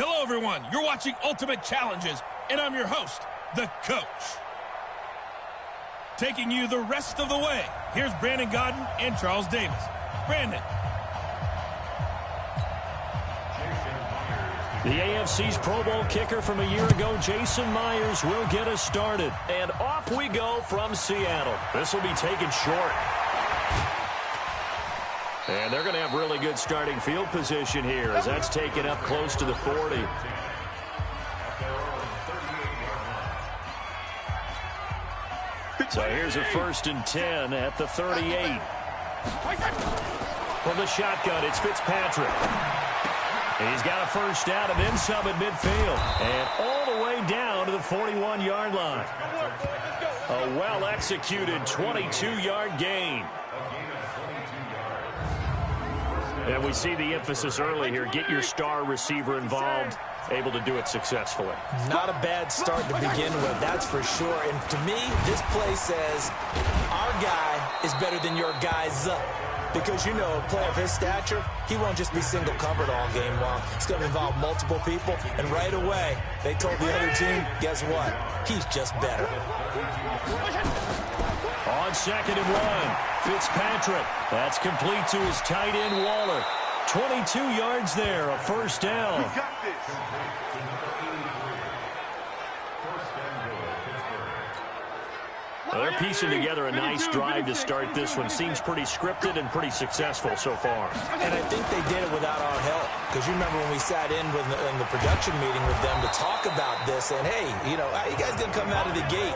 Hello, everyone. You're watching Ultimate Challenges, and I'm your host, the Coach. Taking you the rest of the way, here's Brandon Godden and Charles Davis. Brandon. The AFC's Pro Bowl kicker from a year ago, Jason Myers, will get us started. And off we go from Seattle. This will be taken short. And they're going to have really good starting field position here as that's taken up close to the 40. So here's a 1st and 10 at the 38. From the shotgun, it's Fitzpatrick. He's got a first down and then some at midfield. And all the way down to the 41-yard line. A well-executed 22-yard gain. And we see the emphasis early here. Get your star receiver involved, able to do it successfully. Not a bad start to begin with, that's for sure. And to me, this play says our guy is better than your guy's up. Because, you know, a player of his stature, he won't just be single covered all game long. It's going to involve multiple people. And right away, they told the other team, guess what? He's just better. On 2nd and 1, Fitzpatrick. That's complete to his tight end, Waller. 22 yards there, a first down. Well, they're piecing together a nice drive to start this one. Seems pretty scripted and pretty successful so far. And I think they did it without our help. Because you remember when we sat in the production meeting with them to talk about this. And, hey, you know, how you guys going to come out of the gate?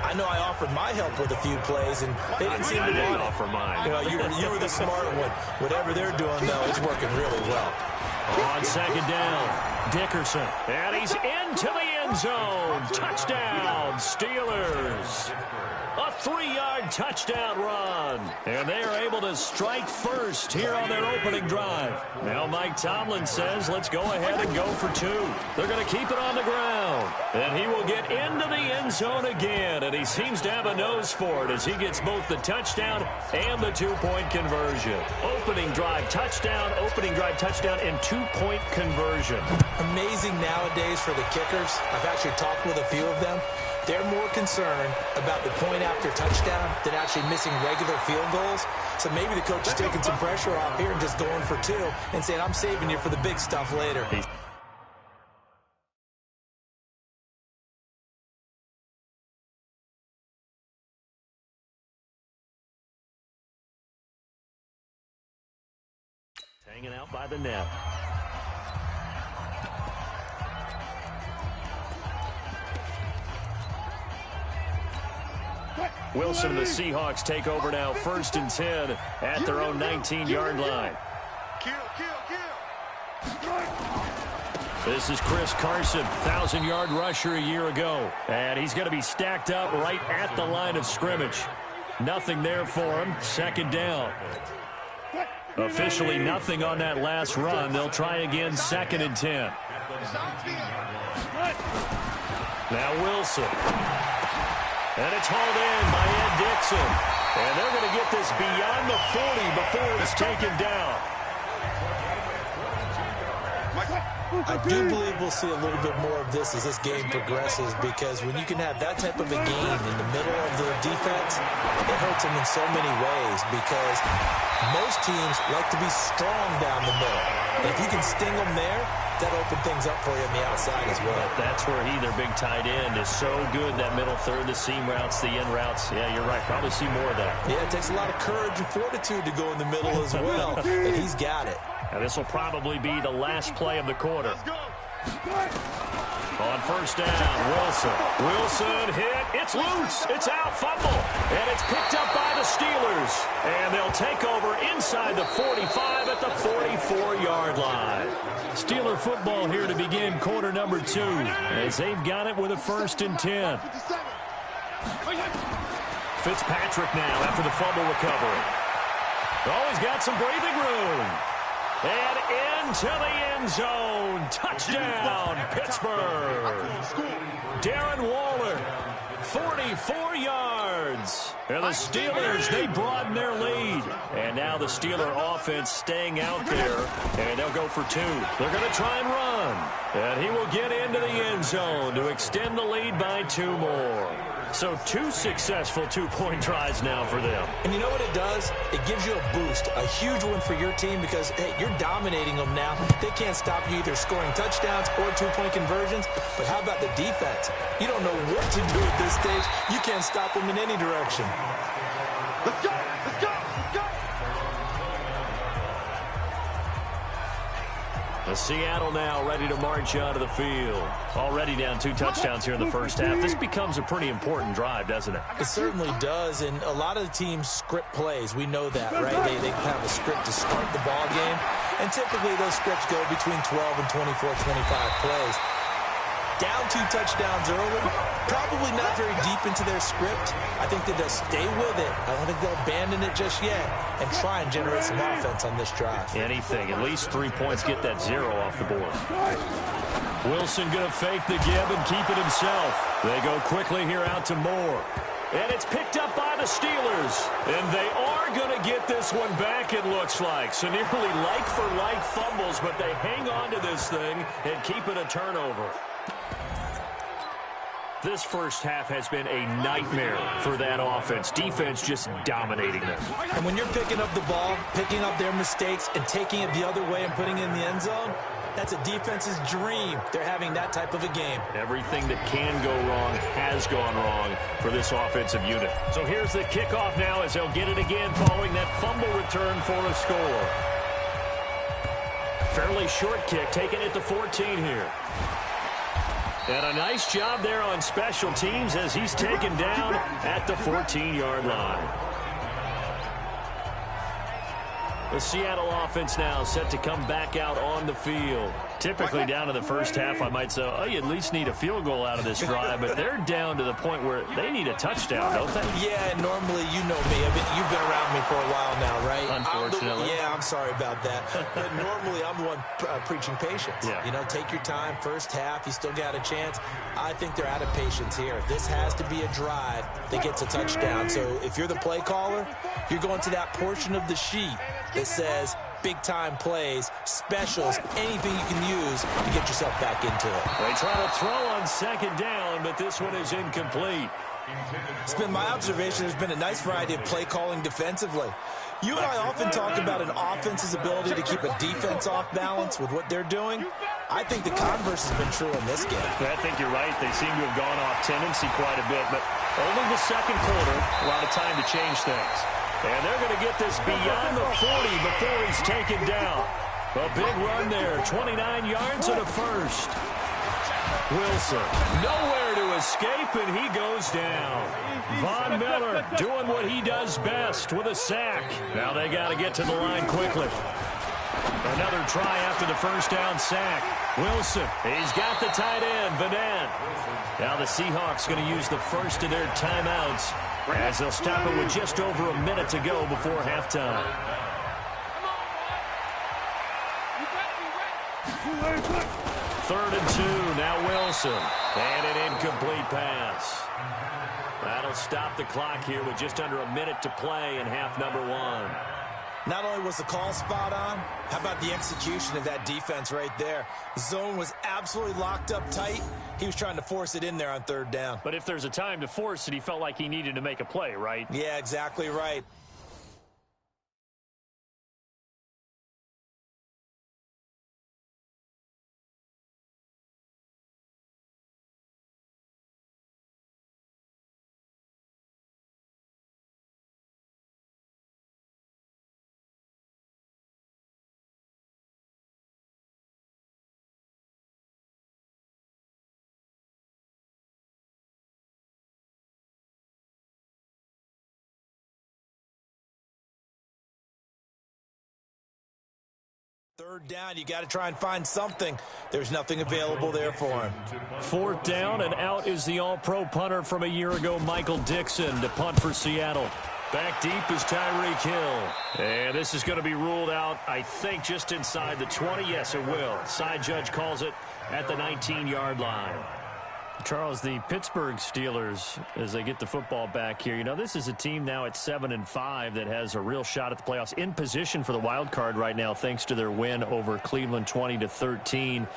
I know I offered my help with a few plays, and they didn't seem to want it. Offer mine. You know, you were the smart one. Whatever they're doing, though, it's working really well. On 2nd down, Dickerson. And he's into the end zone. Touchdown, Steelers. A 3-yard touchdown run. And they are able to strike first here on their opening drive. Now Mike Tomlin says, let's go ahead and go for 2. They're going to keep it on the ground. And he will get into the end zone again. And he seems to have a nose for it as he gets both the touchdown and the 2-point conversion. Opening drive touchdown, and 2-point conversion. Amazing nowadays for the kickers. I've actually talked with a few of them. They're more concerned about the point after touchdown than actually missing regular field goals. So maybe the coach is taking some pressure off here and just going for 2 and saying, I'm saving you for the big stuff later. Hanging out by the net. Wilson and the Seahawks take over now, 1st and 10 at their own 19-yard line. This is Chris Carson, 1,000-yard rusher a year ago. And he's going to be stacked up right at the line of scrimmage. Nothing there for him. 2nd down. Officially nothing on that last run. They'll try again, 2nd and 10. Now Wilson. And it's hauled in by Ed Dixon. And they're going to get this beyond the 40 before it's taken down. I do believe we'll see a little bit more of this as this game progresses, because when you can have that type of a game in the middle of the defense, it hurts them in so many ways, because most teams like to be strong down the middle. And if you can sting them there, that'll open things up for you on the outside as well. That's where their big tight end, is so good, that middle third, the seam routes, the in routes. Yeah, you're right. Probably see more of that. Yeah, it takes a lot of courage and fortitude to go in the middle as well, and he's got it. And this will probably be the last play of the quarter. On 1st down, Wilson hit. It's loose. It's out. Fumble. And it's picked up by the Steelers. And they'll take over inside the 45 at the 44-yard line. Steeler football here to begin quarter number 2, as they've got it with a 1st and 10. Fitzpatrick now after the fumble recovery. Oh, he's got some breathing room. And into the end zone. Touchdown, Pittsburgh. Darren Waller, 44 yards. And the Steelers, they broaden their lead. And now the Steeler offense staying out there. And they'll go for 2. They're going to try and run. run. And he will get into the end zone to extend the lead by 2 more. So 2 successful two-point tries now for them. And you know what it does? It gives you a boost, a huge one for your team because, hey, you're dominating them now. They can't stop you either scoring touchdowns or two-point conversions. But how about the defense? You don't know what to do at this stage. You can't stop them in any direction. Let's go! Let's go! Let's go! Seattle now ready to march onto the field. Already down 2 touchdowns here in the first half. This becomes a pretty important drive, doesn't it? It certainly does, and a lot of the teams script plays. We know that, right? They have a script to start the ball game, and typically those scripts go between 12 and 24, 25 plays. Down 2 touchdowns early, probably not very deep into their script. I think that they'll stay with it. I don't think they'll abandon it just yet and try and generate some offense on this drive. Anything, at least 3 points, get that 0 off the board. Wilson going to fake the give and keep it himself. They go quickly here out to Moore. And it's picked up by the Steelers. And they are going to get this one back, it looks like. So nearly like-for-like fumbles, but they hang on to this thing and keep it a turnover. This first half has been a nightmare for that offense. Defense just dominating them. And when you're picking up the ball, picking up their mistakes, and taking it the other way and putting it in the end zone, that's a defense's dream. They're having that type of a game. Everything that can go wrong has gone wrong for this offensive unit. So here's the kickoff now as they'll get it again following that fumble return for a score. Fairly short kick, taking it to 14 here. And a nice job there on special teams as he's taken down at the 14-yard line. The Seattle offense now set to come back out on the field. Typically down to the first half, I might say, oh, you at least need a field goal out of this drive, but they're down to the point where they need a touchdown, don't they? Yeah, normally, you know me. You've been around me for a while now, right? Unfortunately. I'm sorry about that. But normally, I'm the one preaching patience. Yeah. You know, take your time. First half, you still got a chance. I think they're out of patience here. This has to be a drive that gets a touchdown. So if you're the play caller, you're going to that portion of the sheet that says big-time plays, specials, anything you can use to get yourself back into it. They try to throw on second down, but this one is incomplete. It's been my observation there's been a nice variety of play calling defensively. You and I often talk about an offense's ability to keep a defense off balance with what they're doing. I think the converse has been true in this game. I think you're right. They seem to have gone off tendency quite a bit, but only the second quarter, a lot of time to change things. And they're going to get this beyond the 40 before he's taken down. A big run there, 29 yards and a first. Wilson, nowhere to escape, and he goes down. Von Miller doing what he does best with a sack. Now they got to get to the line quickly. Another try after the first down sack. Wilson, he's got the tight end, Vanette. Now the Seahawks going to use the first of their timeouts as they'll stop it with just over a minute to go before halftime. Third and 2, now Wilson. And an incomplete pass. That'll stop the clock here with just under a minute to play in half number 1. Not only was the call spot on, how about the execution of that defense right there? The zone was absolutely locked up tight. He was trying to force it in there on third down. But if there's a time to force it, he felt like he needed to make a play, right? Yeah, exactly right. Third down, you got to try and find something. There's nothing available there for him. Fourth down, and out is the all-pro punter from a year ago, Michael Dixon, to punt for Seattle. Back deep is Tyreek Hill. And this is going to be ruled out, I think, just inside the 20. Yes, it will. Side judge calls it at the 19-yard line. Charles, the Pittsburgh Steelers, as they get the football back here, you know, this is a team now at 7-5 that has a real shot at the playoffs, in position for the wild card right now, thanks to their win over Cleveland 20-13.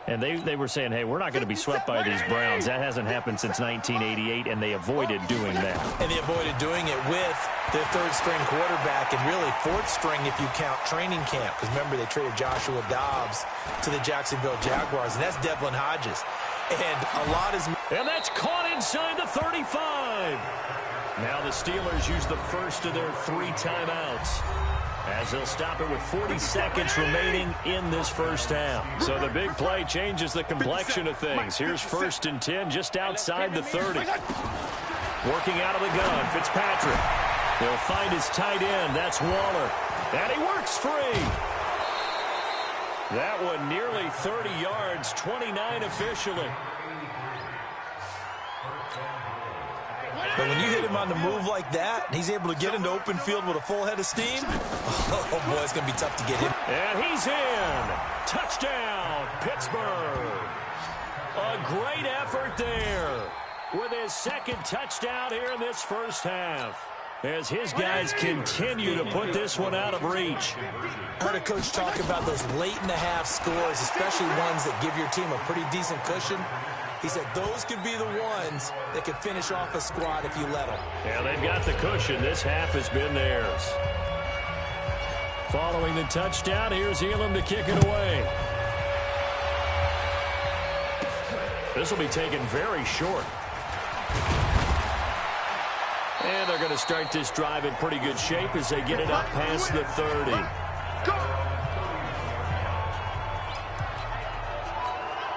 And they were saying, hey, we're not going to be swept by these Browns. That hasn't happened since 1988, and they avoided doing that. And they avoided doing it with their third-string quarterback and really fourth-string if you count training camp. Because remember, they traded Joshua Dobbs to the Jacksonville Jaguars, and that's Devlin Hodges. And a lot is... And that's caught inside the 35. Now the Steelers use the first of their 3 timeouts, as they'll stop it with 40 seconds remaining in this first half. So the big play changes the complexion of things. Here's 1st and 10 just outside the 30. Working out of the gun, Fitzpatrick. He'll find his tight end. That's Waller. And he works free. That one nearly 30 yards, 29 officially. But when you hit him on the move like that, he's able to get into open field with a full head of steam, oh boy, it's going to be tough to get him. And he's in. Touchdown, Pittsburgh. A great effort there with his 2nd touchdown here in this first half, as his guys continue to put this one out of reach. I heard a coach talk about those late-in-the-half scores, especially ones that give your team a pretty decent cushion. He said those could be the ones that could finish off a squad if you let them. Yeah, they've got the cushion. This half has been theirs. Following the touchdown, here's Elam to kick it away. This will be taken very short. And they're going to start this drive in pretty good shape as they get it up past the 30.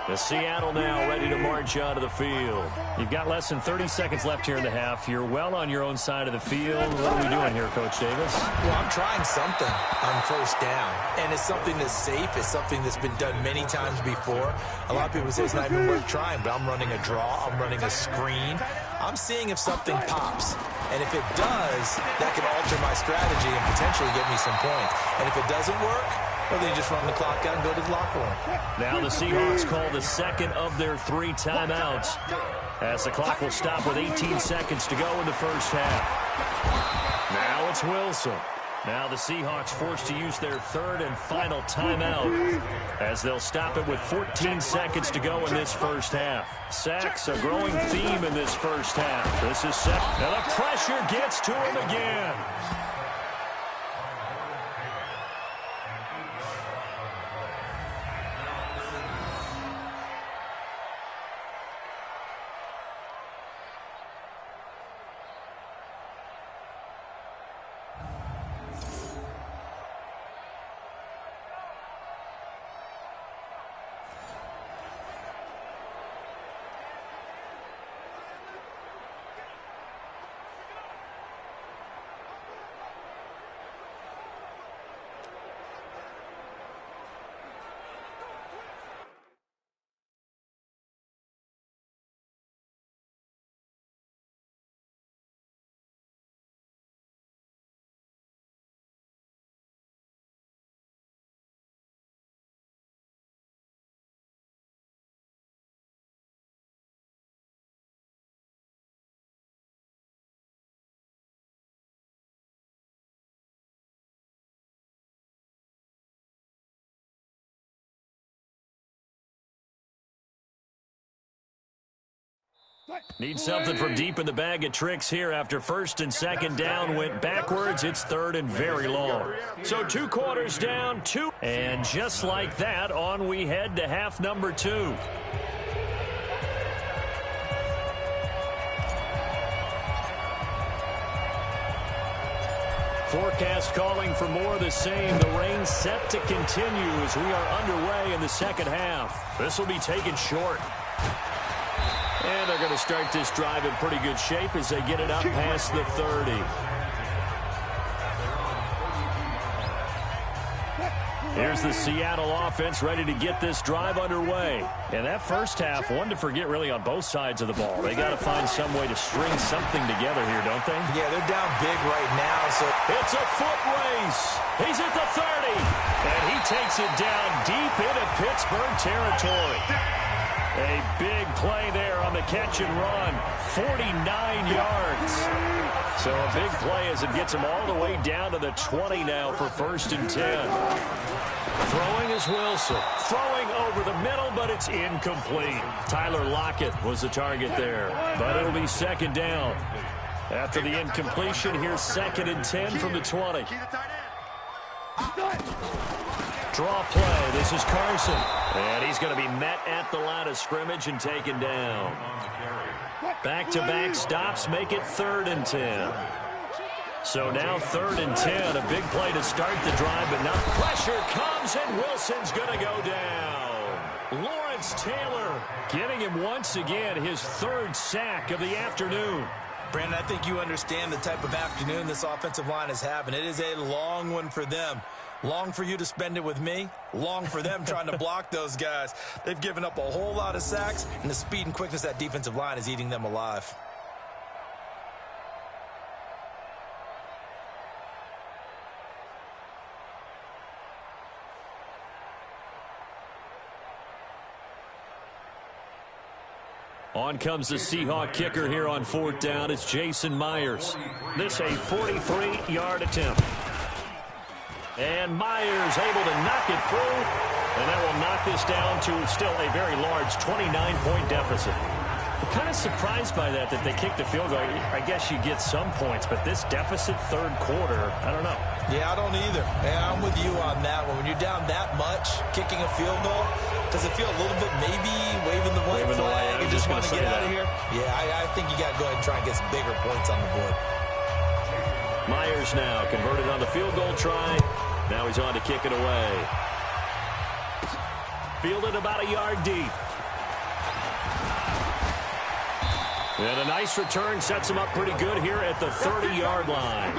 The Seattle now ready to march out of the field. You've got less than 30 seconds left here in the half. You're well on your own side of the field. What are we doing here, Coach Davis? Well, I'm trying something on first down, and it's something that's safe. It's something that's been done many times before. A lot of people say it's not even worth trying, but I'm running a draw. I'm running a screen. I'm seeing if something pops. And if it does, that could alter my strategy and potentially get me some points. And if it doesn't work, well, they just run the clock out and go to the locker room. Now the Seahawks call the 2nd of their 3 timeouts, as the clock will stop with 18 seconds to go in the first half. Now it's Wilson. Now the Seahawks forced to use their 3rd and final timeout, as they'll stop it with 14 seconds to go in this first half. Sacks, a growing theme in this first half. This is set. Now the pressure gets to him again. Need something from deep in the bag of tricks here after 1st and 2nd down went backwards. It's 3rd and very long. So 2 quarters down, 2. And just like that, on we head to half number 2. Forecast calling for more of the same. The rain set to continue as we are underway in the 2nd half. This will be taken short. And they're going to start this drive in pretty good shape as they get it up past the 30. Here's the Seattle offense ready to get this drive underway. And that first half, one to forget really on both sides of the ball. They got to find some way to string something together here, don't they? Yeah, they're down big right now. So it's a foot race. He's at the 30. And he takes it down deep into Pittsburgh territory. A big play there on the catch and run. 49 yards. So a big play as it gets him all the way down to the 20 now for 1st and 10. Throwing is Wilson. Throwing over the middle, but it's incomplete. Tyler Lockett was the target there, but it'll be 2nd down. After the incompletion, here's 2nd and 10 from the 20. Draw play. This is Carson. And he's going to be met at the line of scrimmage and taken down. Back-to-back stops make it 3rd and 10. So now 3rd and 10. A big play to start the drive, but now pressure comes, and Wilson's going to go down. Lawrence Taylor getting him once again his 3rd sack of the afternoon. Brandon, I think you understand the type of afternoon this offensive line is having. It is a long one for them. Long for you to spend it with me. Long for them trying to block those guys. They've given up a whole lot of sacks, and the speed and quickness of that defensive line is eating them alive. On comes the Seahawk kicker here on 4th down. It's Jason Myers. This a 43-yard attempt. And Myers able to knock it through. And that will knock this down to still a very large 29-point deficit. I'm kind of surprised by that they kicked the field goal. I guess you get some points, but this deficit 3rd quarter, I don't know. Yeah, I don't either. Yeah, I'm with you on that one. When you're down that much, kicking a field goal, does it feel a little bit maybe waving the white flag and just want to get out of here? Yeah, I think you got to go ahead and try and get some bigger points on the board. Myers now converted on the field goal try. Now he's on to kick it away. Fielded about a yard deep. And a nice return sets him up pretty good here at the 30-yard line.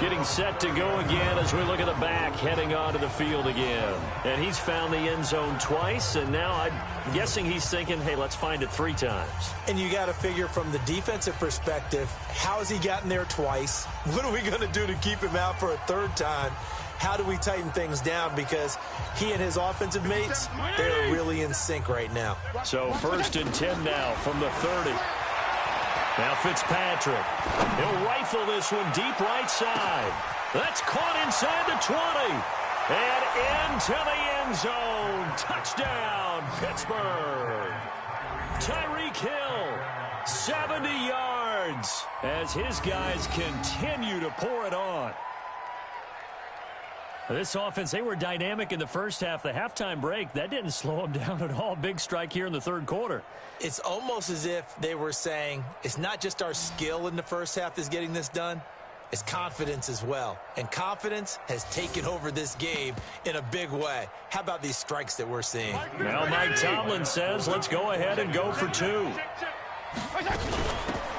Getting set to go again as we look at the back, heading onto the field again. And he's found the end zone twice, and now I'm guessing he's thinking, hey, let's find it 3 times. And you got to figure from the defensive perspective, how has he gotten there twice? What are we going to do to keep him out for a 3rd time? How do we tighten things down? Because he and his offensive mates, they're really in sync right now. So 1st and 10 now from the 30. Now Fitzpatrick. He'll rifle this one deep right side. That's caught inside the 20. And into the end zone. Touchdown, Pittsburgh. Tyreek Hill, 70 yards as his guys continue to pour it on. This offense, they were dynamic in the first half. The halftime break, that didn't slow them down at all. Big strike here in the 3rd quarter. It's almost as if they were saying, it's not just our skill in the first half that's getting this done. It's confidence as well. And confidence has taken over this game in a big way. How about these strikes that we're seeing? Now Mike Tomlin says, let's go ahead and go for 2.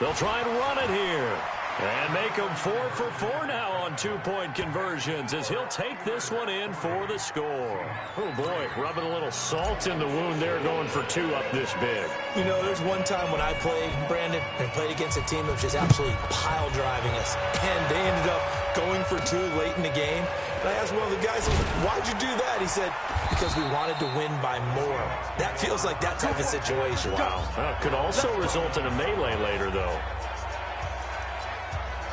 They'll try and run it here. And make them 4 for 4 now on 2-point conversions as he'll take this one in for the score. Oh, boy, rubbing a little salt in the wound there, going for 2 up this big. You know, there's one time when I played, Brandon, and played against a team that was just absolutely pile driving us. And they ended up going for 2 late in the game. And I asked one of the guys, why'd you do that? He said, because we wanted to win by more. That feels like that type of situation. Wow. Could also result in a melee later, though.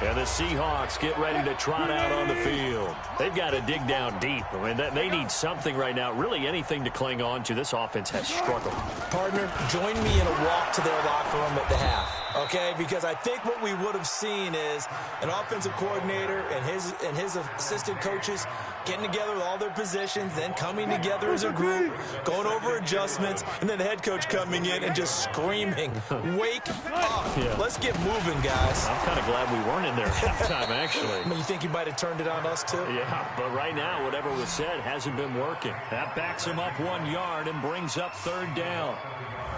And the Seahawks get ready to trot out on the field. They've got to dig down deep. I mean, they need something right now, really anything to cling on to. This offense has struggled. Partner, join me in a walk to their locker room at the half, okay? Because I think what we would have seen is an offensive coordinator and his assistant coaches getting together with all their positions, then coming together as a group, going over adjustments, and then the head coach coming in and just screaming, wake up. Yeah. Let's get moving, guys. I'm kind of glad we weren't in there at halftime, actually. You think he might have turned it on us, too? Yeah, but right now, whatever was said hasn't been working. That backs him up 1 yard and brings up 3rd down.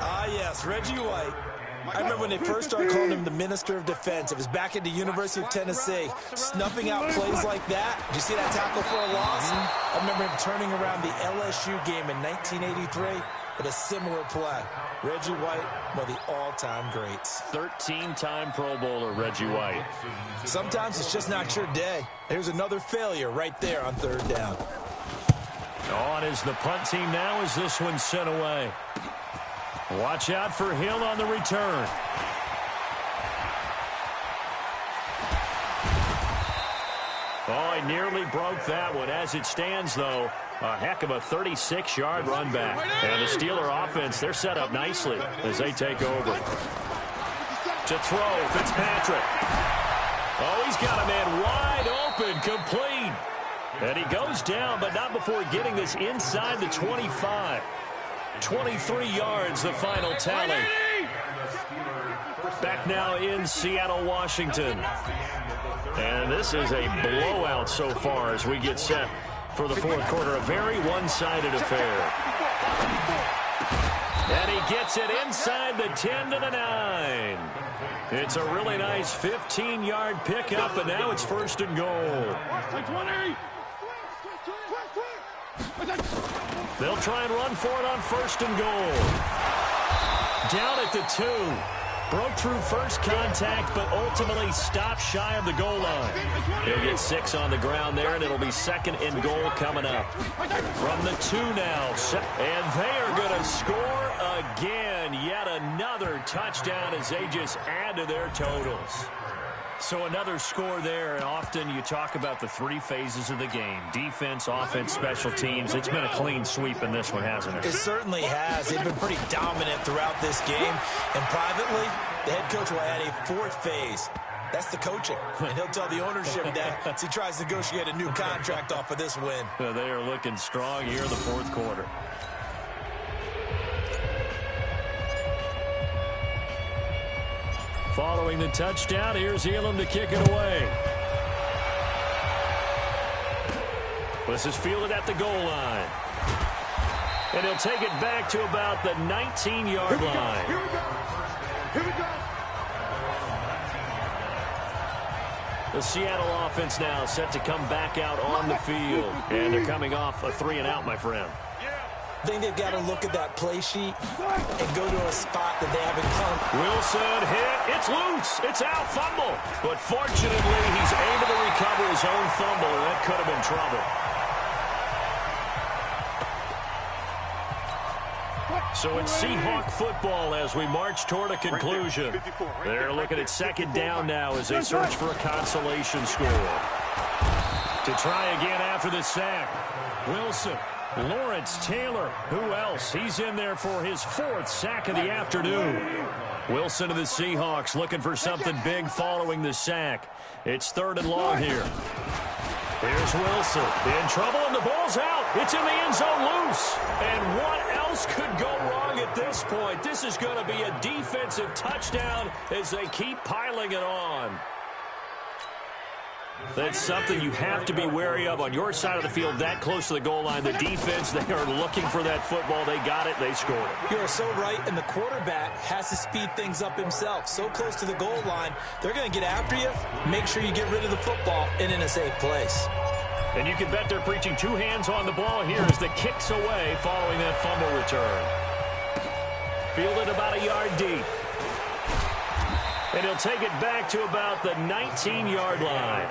Ah, yes, Reggie White. I remember when they first started calling him the Minister of Defense. It was back at the University of Tennessee. Snuffing out plays like that. Did you see that tackle for a loss? I remember him turning around the LSU game in 1983 with a similar play. Reggie White, one of the all-time greats. 13-time Pro Bowler, Reggie White. Sometimes it's just not your day. There's another failure right there on 3rd down. On is the punt team now as this one's sent away. Watch out for Hill on the return. Oh, he nearly broke that one. As it stands, though, a heck of a 36-yard run back. And the Steeler offense, they're set up nicely as they take over. To throw, Fitzpatrick. Oh, he's got a man wide open, complete. And he goes down, but not before getting this inside the 25. 23 yards, the final tally. Back now in Seattle, Washington. And this is a blowout so far as we get set for the fourth quarter. A very one-sided affair. And he gets it inside the 10 to the 9. It's a really nice 15-yard pickup, and now it's first and goal. They'll try and run for it on first and goal. Down at the 2. Broke through first contact, but ultimately stopped shy of the goal line. He'll get 6 on the ground there, and it'll be second and goal coming up. From the 2 now, and they are going to score again. Yet another touchdown as they just add to their totals. So another score there, and often you talk about the 3 phases of the game. Defense, offense, special teams. It's been a clean sweep in this one, hasn't it? It certainly has. They've been pretty dominant throughout this game. And privately, the head coach will add a 4th phase. That's the coaching. And he'll tell the ownership that as he tries to negotiate a new contract off of this win. They are looking strong here in the fourth quarter. Following the touchdown, here's Elam to kick it away. This is fielded at the goal line. And he'll take it back to about the 19-yard line. Here we go. Here we go. The Seattle offense now set to come back out on the field. And they're coming off a 3-and-out, my friend. I think they've got to look at that play sheet and go to a spot that they haven't come. Wilson hit. It's loose. It's out. Fumble. But fortunately, he's able to recover his own fumble, and that could have been trouble. So it's Seahawk football as we march toward a conclusion. They're looking at second down now as they search for a consolation score. To try again after the sack. Wilson. Lawrence Taylor, who else? He's in there for his 4th sack of the afternoon. Wilson to the Seahawks looking for something big following the sack. It's 3rd and long here. Here's Wilson in trouble, and the ball's out. It's in the end zone loose. And what else could go wrong at this point? This is going to be a defensive touchdown as they keep piling it on. That's something you have to be wary of on your side of the field, that close to the goal line. The defense, they are looking for that football. They got it. They scored it. You are so right, and the quarterback has to speed things up himself. So close to the goal line, they're going to get after you. Make sure you get rid of the football and in a safe place. And you can bet they're preaching 2 hands on the ball here as the kick's away following that fumble return. Fielded about a yard deep. And he'll take it back to about the 19-yard line.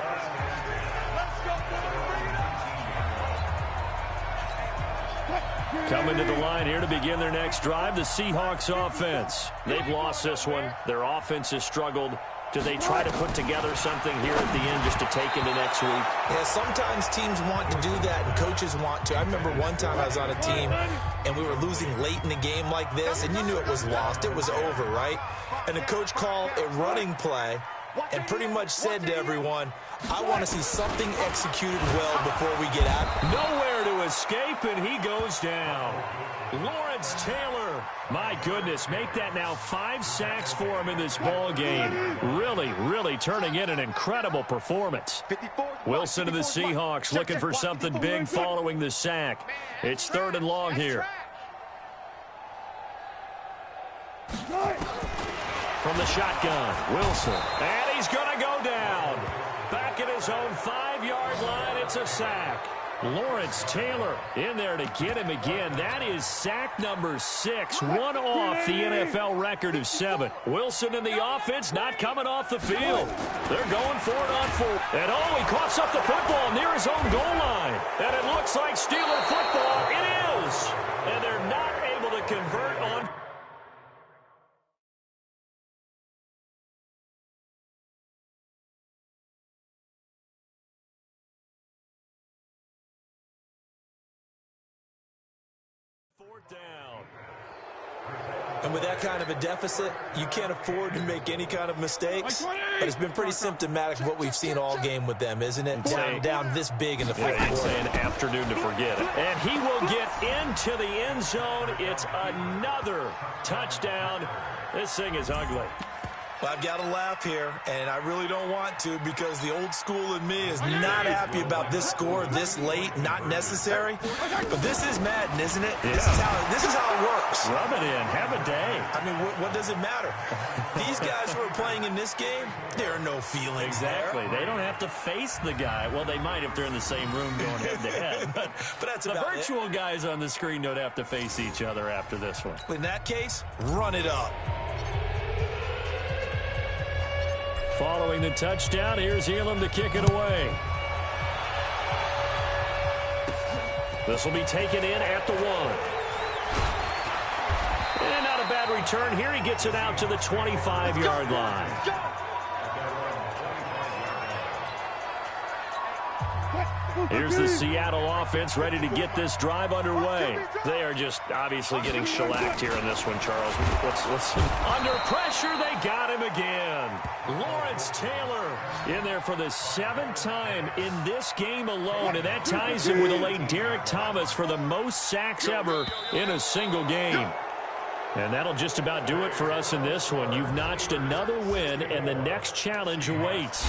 Coming to the line here to begin their next drive, the Seahawks offense. They've lost this one. Their offense has struggled. Do they try to put together something here at the end just to take into next week? Yeah, sometimes teams want to do that and coaches want to. I remember one time I was on a team and we were losing late in the game like this, and you knew it was lost. It was over, right? And the coach called a running play and pretty much said to everyone, I want to see something executed well before we get out. Nowhere to escape, and he goes down. Lawrence Taylor, my goodness, make that now 5 sacks for him in this ball game. Really turning in an incredible performance. Wilson to the Seahawks looking for something big following the sack. It's 3rd and long here. From the shotgun, Wilson, and he's going to go down. Back at his own 5-yard line, it's a sack. Lawrence Taylor in there to get him again. That is sack number 6, one off the NFL record of 7. Wilson in the offense not coming off the field. They're going for it on 4. And he coughs up the football near his own goal line. And it looks like Steeler football. It is. And they're not able to convert on 4th down. And with that kind of a deficit, you can't afford to make any kind of mistakes. But it's been pretty symptomatic of what we've seen all game with them, isn't it? Down this big in the fourth quarter. It's an afternoon to forget it. And he will get into the end zone. It's another touchdown. This thing is ugly. Well, I've got to laugh here, and I really don't want to because the old school in me is not happy about this score this late, not necessary. But this is Madden, isn't it? Yeah. This is how it works. Rub it in. Have a day. I mean, what does it matter? These guys who are playing in this game, there are no feelings Exactly. there. They don't have to face the guy. Well, they might if they're in the same room going head-to-head. But that's the about virtual guys on the screen don't have to face each other after this one. In that case, run it up. Following the touchdown, here's Elam to kick it away. This will be taken in at the 1. And not a bad return here. He gets it out to the 25-yard line. Here's the Seattle offense ready to get this drive underway. They are just obviously getting shellacked here in this one, Charles. Listen. Under pressure, they got him again. Lawrence Taylor in there for the 7th time in this game alone, and that ties him with the late Derek Thomas for the most sacks ever in a single game. And that'll just about do it for us in this one. You've notched another win, and the next challenge awaits.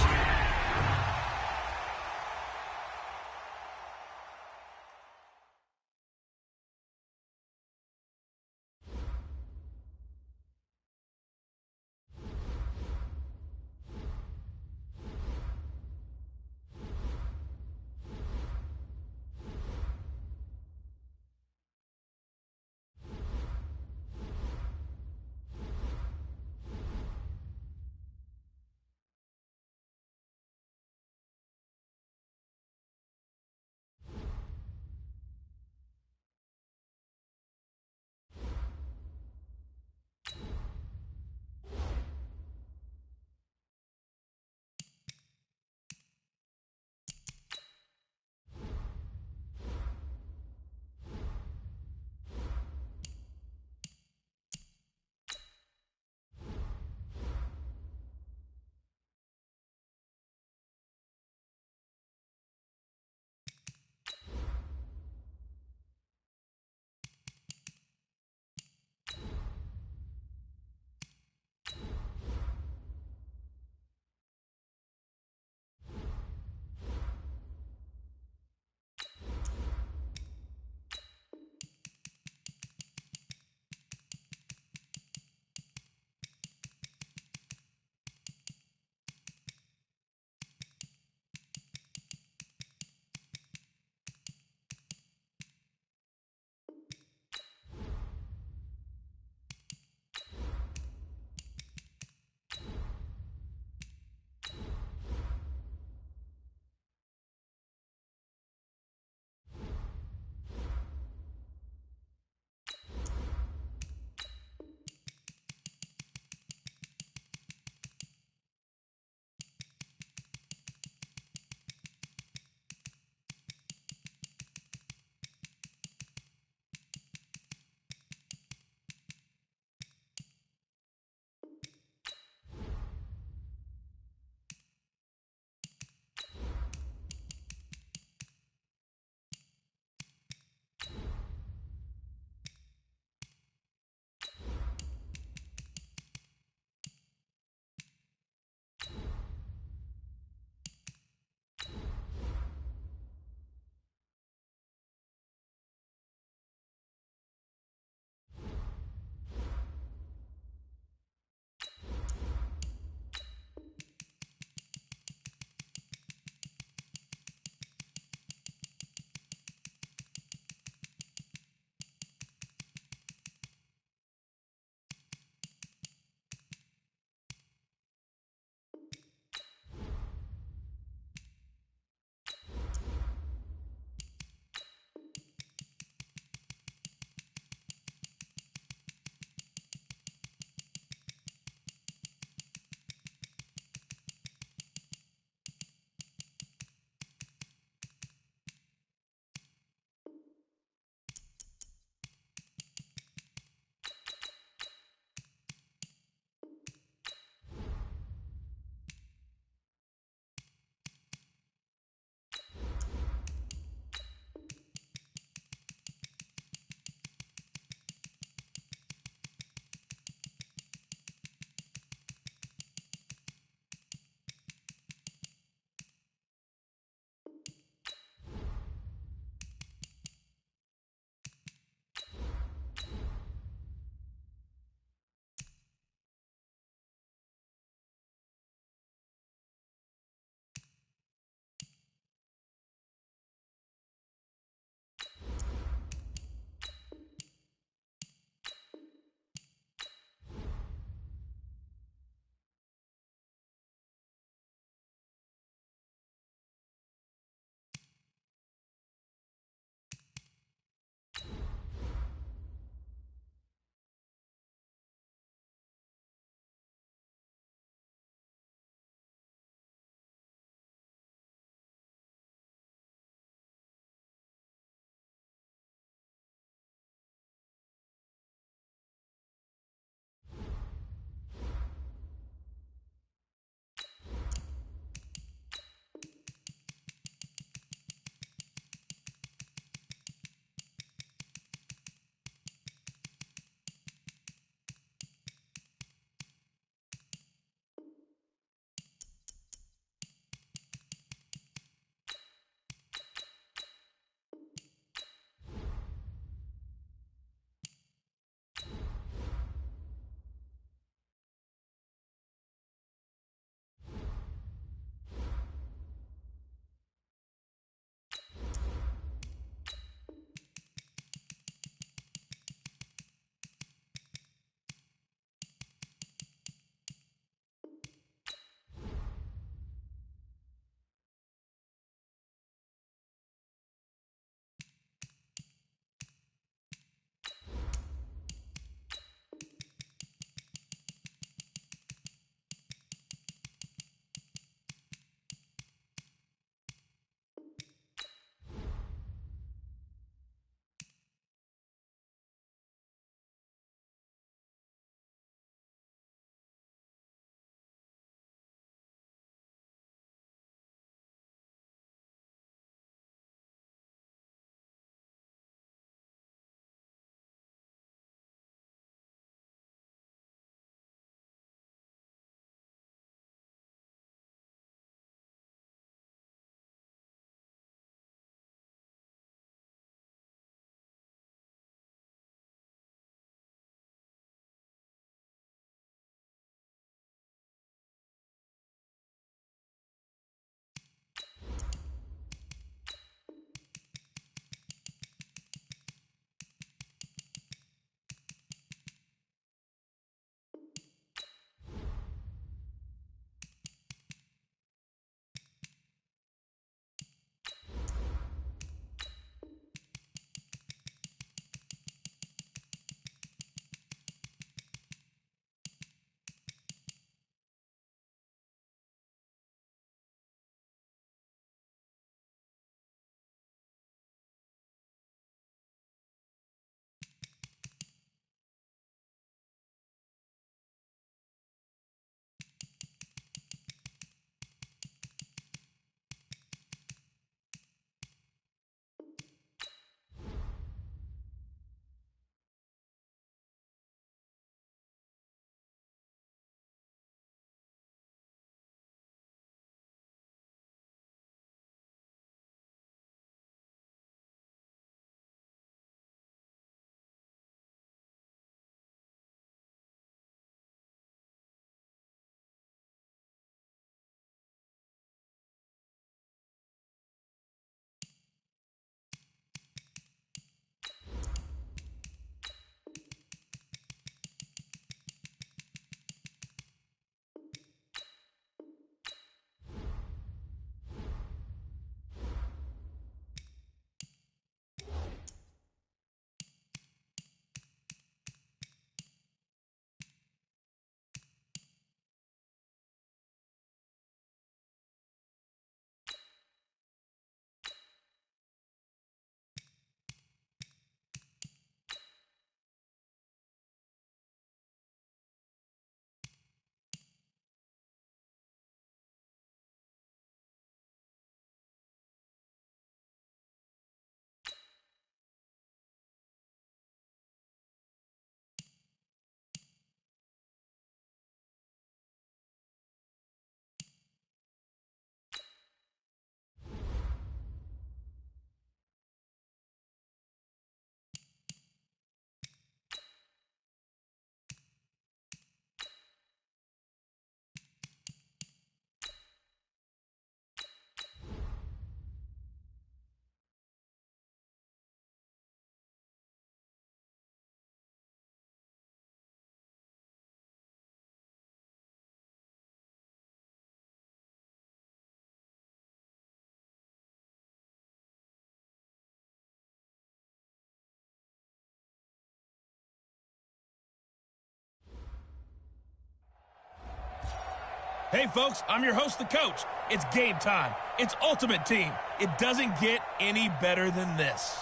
Hey, folks, I'm your host, the coach. It's game time. It's Ultimate Team. It doesn't get any better than this.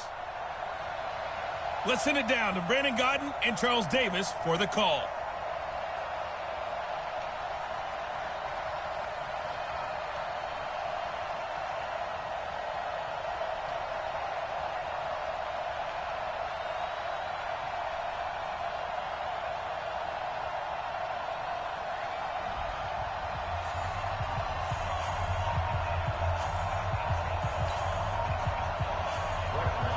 Let's send it down to Brandon Gaudin and Charles Davis for the call.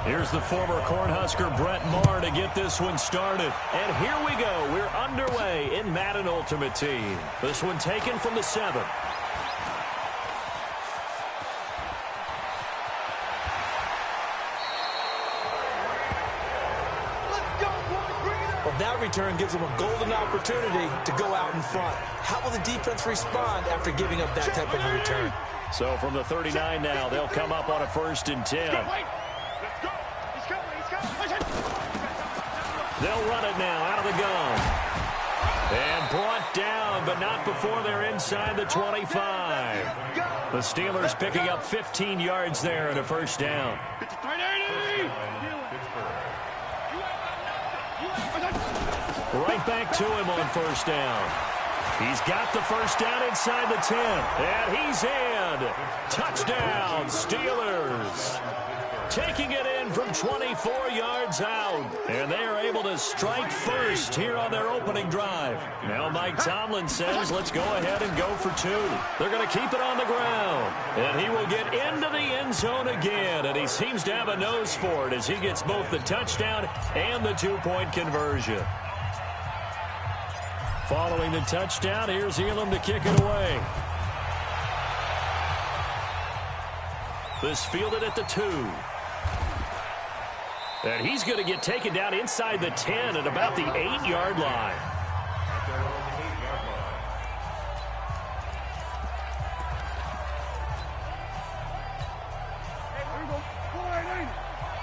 Here's the former Cornhusker Brett Maher to get this one started. And here we go. We're underway in Madden Ultimate Team. This one taken from the 7. Well, that return gives them a golden opportunity to go out in front. How will the defense respond after giving up that type of a return? So from the 39 now, they'll come up on a 1st and 10. They'll run it now out of the gun. And brought down, but not before they're inside the 25. The Steelers picking up 15 yards there and a 1st down. Right back to him on 1st down. He's got the 1st down inside the 10. And he's in. Touchdown, Steelers. Taking it in from 24 yards out. And they are able to strike first here on their opening drive. Now Mike Tomlin says, let's go ahead and go for 2. They're going to keep it on the ground. And he will get into the end zone again. And he seems to have a nose for it as he gets both the touchdown and the 2-point conversion. Following the touchdown, here's Elam to kick it away. This fielded at the 2. And he's going to get taken down inside the 10 at about the 8-yard line. Hey, here we go. 480.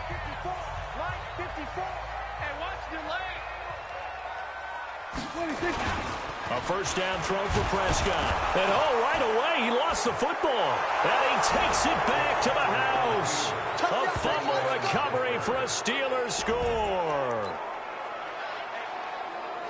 54. Right, 54. And watch the leg. 26. A 1st down throw for Prescott. And right away, he lost the football. And he takes it back to the house. A fumble recovery for a Steelers score.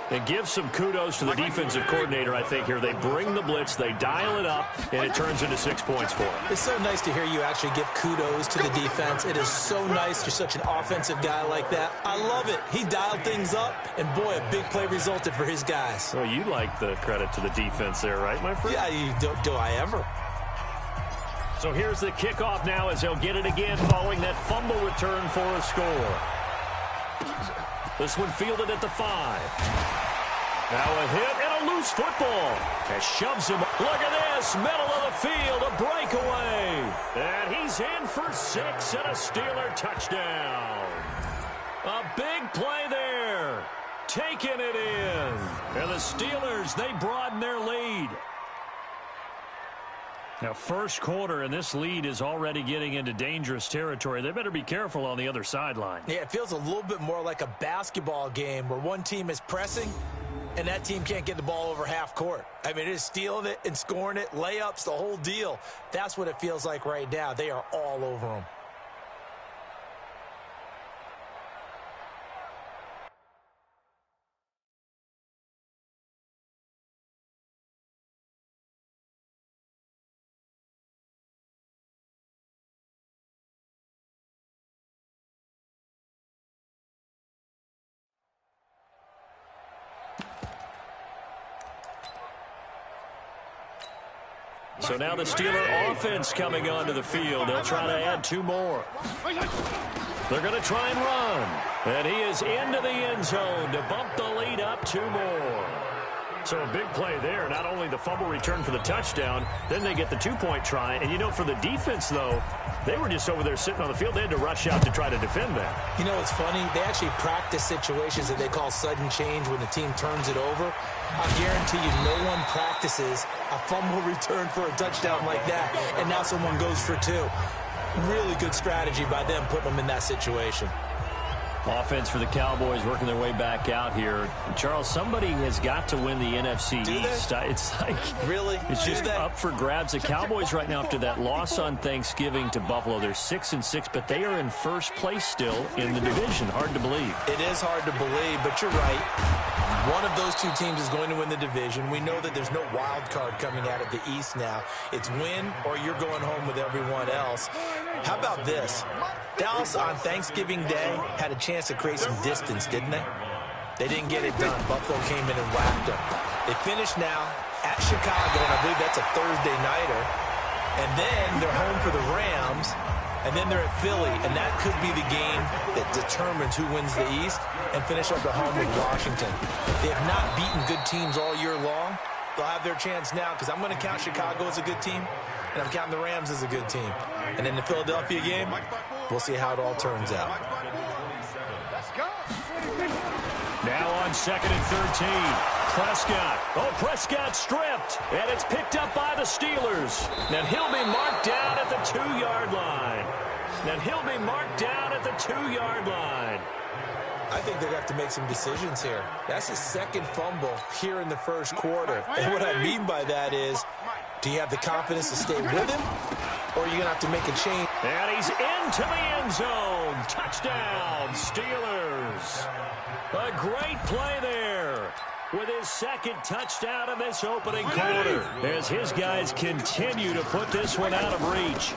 It gives some kudos to the defensive coordinator, I think, here. They bring the blitz, they dial it up, and it turns into 6 points for them. It's so nice to hear you actually give kudos to the defense. It is so nice. You're such an offensive guy like that. I love it. He dialed things up, and boy, a big play resulted for his guys. Well, you like the credit to the defense there, right, my friend? Yeah, do I ever? So here's the kickoff now as they'll get it again following that fumble return for a score. This one fielded at the 5. Now a hit and a loose football. That shoves him. Look at this. Middle of the field. A breakaway. And he's in for 6 and a Steeler touchdown. A big play there. Taking it in. And the Steelers, they broaden their lead. Now, 1st quarter, and this lead is already getting into dangerous territory. They better be careful on the other sideline. Yeah, it feels a little bit more like a basketball game where one team is pressing and that team can't get the ball over half court. I mean, it is stealing it and scoring it, layups, the whole deal. That's what it feels like right now. They are all over them. So now the Steeler offense coming onto the field. They'll try to add 2 more. They're going to try and run. And he is into the end zone to bump the lead up 2 more. So a big play there. Not only the fumble return for the touchdown, then they get the 2-point try. And, you know, for the defense, though, they were just over there sitting on the field. They had to rush out to try to defend that. You know what's funny? They actually practice situations that they call sudden change when the team turns it over. I guarantee you no one practices a fumble return for a touchdown like that, and now someone goes for 2. Really good strategy by them putting them in that situation. Offense for the Cowboys working their way back out here. Charles, somebody has got to win the NFC East. It's like really, it's just up for grabs. The Cowboys right now, after that loss on Thanksgiving to Buffalo, they're 6-6, but they are in first place still in the division. Hard to believe. It is hard to believe, but you're right. One of those two teams is going to win the division. We know that there's no wild card coming out of the East now. It's win or you're going home with everyone else. How about this? Dallas on Thanksgiving Day had a chance to create some distance, didn't they? They didn't get it done. Buffalo came in and whacked them. They finished now at Chicago, and I believe that's a Thursday nighter. And then they're home for the Rams, and then they're at Philly, and that could be the game that determines who wins the East, and finish up at home with Washington. They have not beaten good teams all year long. They'll have their chance now, because I'm going to count Chicago as a good team, and I'm counting the Rams as a good team. And in the Philadelphia game, we'll see how it all turns out. Now on 2nd and 13. Prescott. Oh, Prescott stripped. And it's picked up by the Steelers. And he'll be marked down at the 2-yard line. And he'll be marked down at the 2-yard line. I think they're going to have to make some decisions here. That's his second fumble here in the first quarter. And what I mean by that is, do you have the confidence to stay with him, or are you going to have to make a change? And he's into the end zone. Touchdown, Steelers. A great play there with his second touchdown in this opening quarter as his guys continue to put this one out of reach.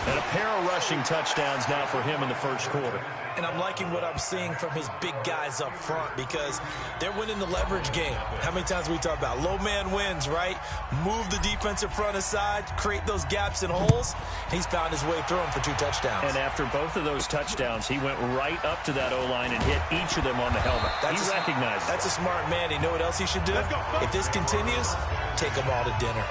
And a pair of rushing touchdowns now for him in the first quarter. And I'm liking what I'm seeing from his big guys up front because they're winning the leverage game. How many times we talk about low man wins, right? Move the defensive front aside, create those gaps and holes. He's found his way through them for 2 touchdowns. And after both of those touchdowns, he went right up to that O-line and hit each of them on the helmet. He recognized it. That's a smart man. You know what else he should do? If this continues, take them all to dinner.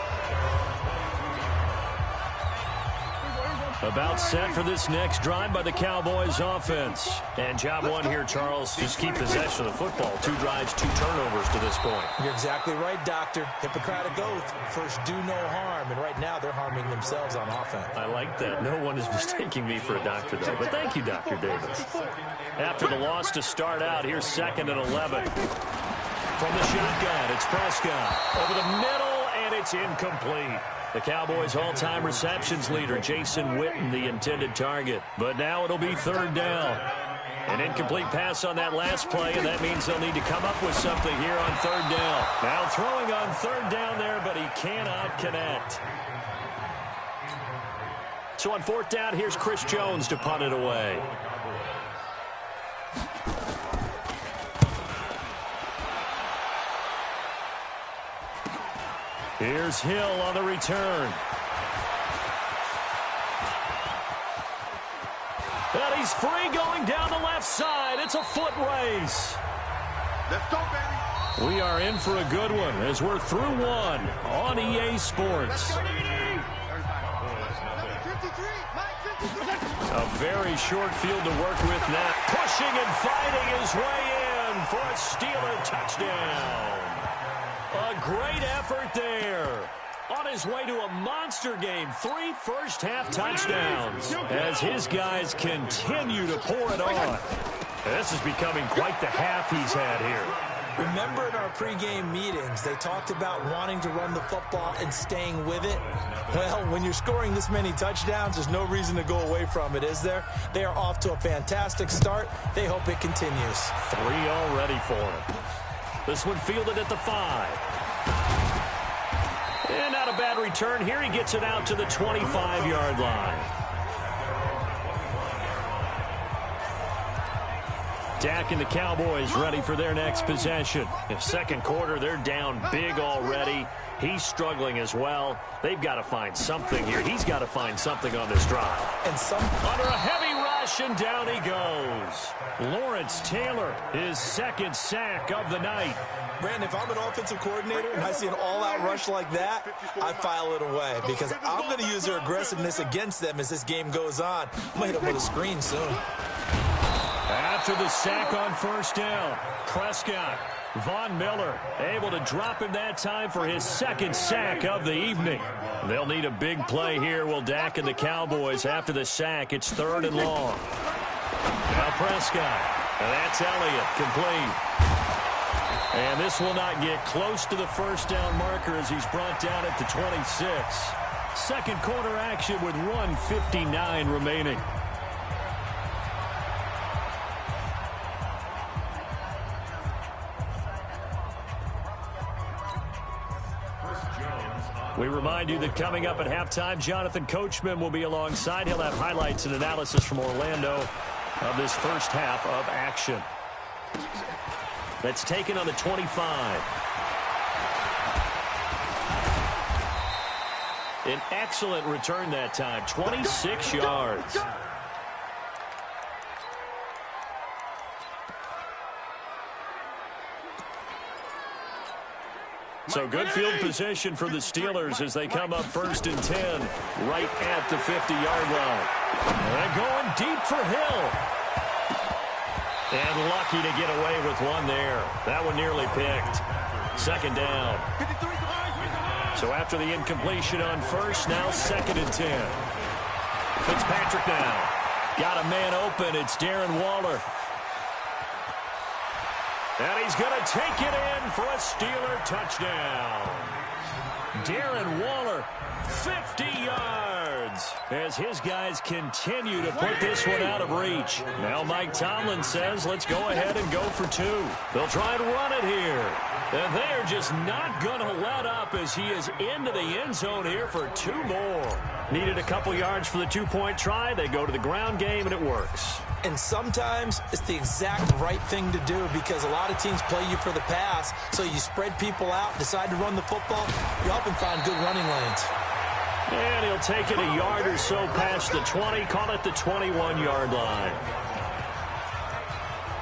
About set for this next drive by the Cowboys offense. And job one here, Charles, just keep possession of the football. 2 drives, 2 turnovers to this point. You're exactly right, Doctor. Hippocratic oath. First, do no harm. And right now, they're harming themselves on offense. I like that. No one is mistaking me for a doctor, though. But thank you, Dr. Davis. After the loss to start out, here's 2nd and 11. From the shotgun, it's Prescott. Over the middle, and it's incomplete. The Cowboys' all-time receptions leader, Jason Witten, the intended target. But now it'll be 3rd down. An incomplete pass on that last play, and that means they'll need to come up with something here on 3rd down. Now throwing on 3rd down there, but he cannot connect. So on 4th down, here's Chris Jones to punt it away. Here's Hill on the return. And he's free going down the left side. It's a foot race. Let's go, baby. We are in for a good one as we're through one on EA Sports. A very short field to work with now. Pushing and fighting his way in for a Steeler touchdown. A great effort there. On his way to a monster game, 3 first-half touchdowns as his guys continue to pour it on. This is becoming quite the half he's had here. Remember in our pregame meetings, they talked about wanting to run the football and staying with it? Well, when you're scoring this many touchdowns, there's no reason to go away from it, is there? They are off to a fantastic start. They hope it continues. 3 already for him. This one fielded at the 5. And not a bad return here. He gets it out to the 25-yard line. Dak and the Cowboys ready for their next possession. In second quarter, they're down big already. He's struggling as well. They've got to find something here. He's got to find something on this drive. And under a heavy rush, and down he goes. Lawrence Taylor, his 2nd sack of the night. Brandon, if I'm an offensive coordinator and I see an all-out rush like that, I file it away because I'm going to use their aggressiveness against them as this game goes on. I'm going to hit them with a screen soon. After the sack on 1st down, Prescott, Von Miller able to drop him that time for his 2nd sack of the evening. They'll need a big play here, will Dak and the Cowboys. After the sack, it's 3rd and long. Now Prescott. And that's Elliott, complete. And this will not get close to the first down marker as he's brought down at the 26. Second quarter action with 1:59 remaining. We remind you that coming up at halftime, Jonathan Coachman will be alongside. He'll have highlights and analysis from Orlando of this first half of action. That's taken on the 25. An excellent return that time, 26 yards. So good field position for the Steelers as they come up 1st and 10 right at the 50-yard line. They're going deep for Hill. And lucky to get away with one there. That one nearly picked. Second down. So after the incompletion on first, now 2nd and 10. Fitzpatrick now. Got a man open. It's Darren Waller. And he's going to take it in for a Steeler touchdown. Darren Waller, 50 yards, as his guys continue to put this one out of reach. Now Mike Tomlin says, let's go ahead and go for 2. They'll try and run it here. And they are just not going to let up as he is into the end zone here for 2 more. Needed a couple yards for the 2-point try. They go to the ground game, and it works. And sometimes it's the exact right thing to do because a lot of teams play you for the pass, so you spread people out, decide to run the football. You often find good running lanes. And he'll take it a yard or so past the 20, call it the 21-yard line.